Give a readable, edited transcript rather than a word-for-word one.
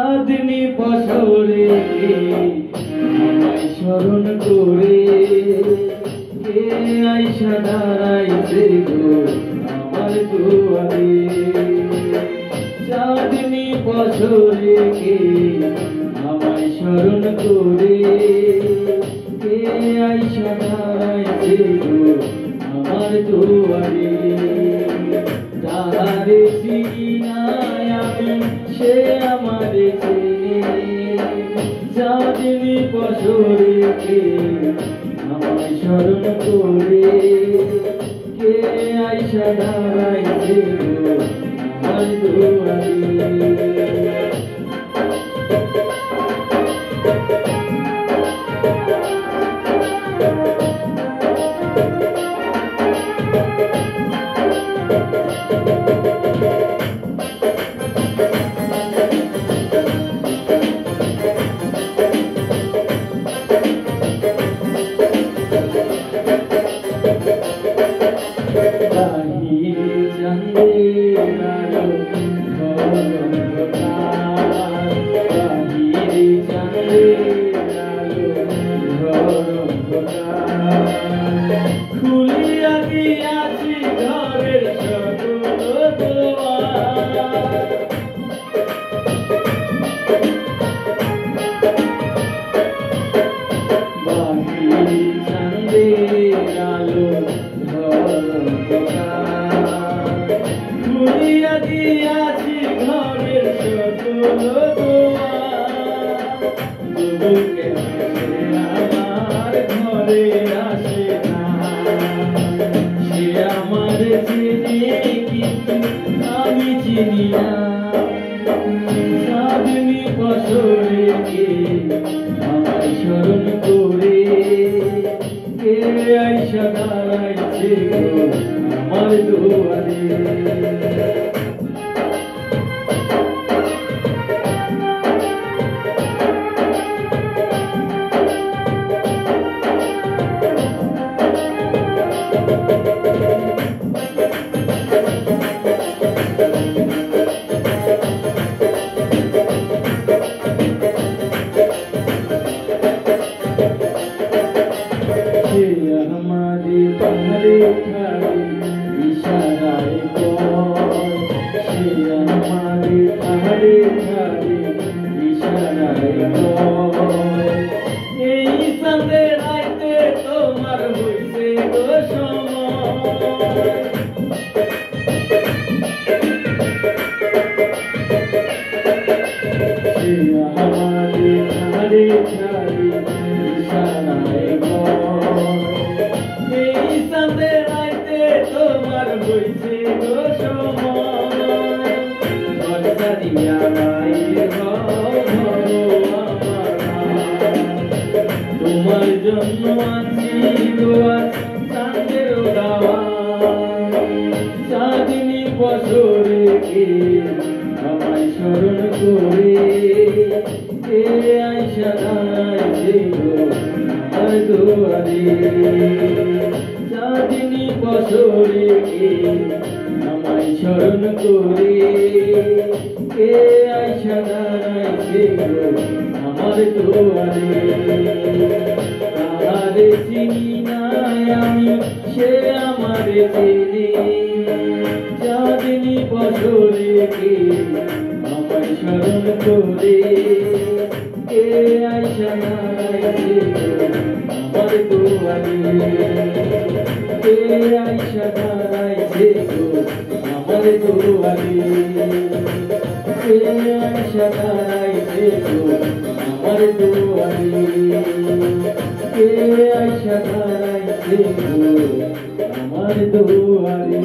চাঁদনি বছরে আমায় স্মরণ করে কে আইসা দাঁড়াইছে গো আমার দুয়ারে। চাঁদনি বছরে আমায় স্মরণ করে কে আইসা দাঁড়াইছে গো আমার দুয়ারে। তাহারে চিনি নাই আমি সে আমারে চেনে। চাঁদনি বছরে আমায় স্মরণ করে কে আইসা দাঁড়াইছে গো আমার দুয়ারে। খুলিয়া দিয়াছি ঘরের সকল দুয়ার, বাহিরে চাঁদের আলো ঘর খুলিয়া দিয়াছি ঘরের সকল দুয়ার। আমার ঘরে আসে না সে আমার চিনে কিন্তু আমি চিনি না। চাঁদনি বছরে আমায় স্মরণ করে কে আইসা দাঁড়াইছে গো আমার দুয়ারে। हमारे तुम्हारे ठाड़ी इशाराए बोल, हमारे तुम्हारे ठाड़ी इशाराए बोल। এই সঙ্গে রাইতে তোমার হইছে গো সময়, हमारे तुम्हारे ठाड़ी इशाराए তোমার হইছে গো সময়। বর্ষা দিয়া বাইর হও ঘরো আমার, তোমার জন্য আছি দোয়া চাঁদের দাওয়া। চাঁদনি বছরে আমায় স্মরণ করে কে আইসা দাঁড়াইছে গো আমার দুয়ারে। চাঁদনি বছরে আমায় স্মরণ করে কে আইসা দাঁড়াইছে গো আমার দুয়ারে। তাহারে চিনি নাই আমি সে আমারে চেনে। চাঁদনি বছরে আমায় স্মরণ করে কে আইসা দাঁড়াইছে গো আমার দুয়ারে। কে আইসা দাঁড়াইছে গো আমার দুয়ারে। কে আইসা দাঁড়াইছে গো আমার দুয়ারে। কে আইসা দাঁড়াইছে গো আমার দুয়ারে।